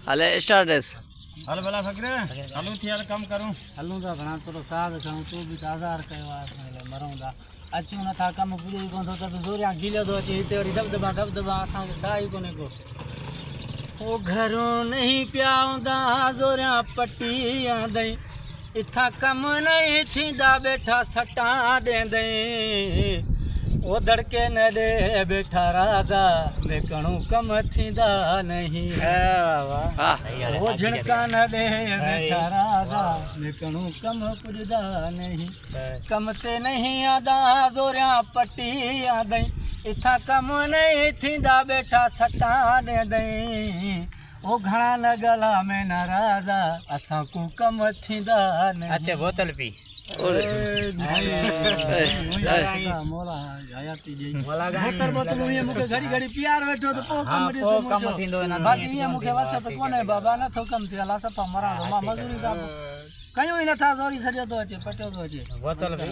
हले स्टार्ट है हल भला फकरे हलूं थी हल कम करूं हलूं था घणा थोरो साथ खाऊं तूं बि आज़ार कयो आहे मरूं था अचूं नथा कमु पूरो कोन थो त ज़ोरियां गीलियो थो अचे हिते वरी दबदबा असांखे साह ई कोन्हे को ओ घरों नहीं पियाऊंदा ज़ोरियां पटी आंदई इथां कमु नहीं थींदा वेठा सटां ॾेंदई ओ दड़के न दे बैठा राजा बेकणू कम थींदा नहीं ओ झिड़का न दे बैठा राजा बेकणू कम पुजदा नहीं कम ते नहीं आदा ज़ोरियां पटी आदई इथां कम नहीं थींदा बैठा सटा ॾेंदई ओ घणा न गला में न राजा असां को कम थींदा नहीं अच्छा बोतल पी घड़ी घड़ी प्यार वेठो त पोइ कम थींदो बाक़ी ईअं मूंखे वसत कोन्हे बाबा नथो कमु थिए अला सफ़ा मरां थो मां मज़ूरी था कयूं ई नथा ज़ोरी सॼो थो अचे पटियो थो अचे बोतल पी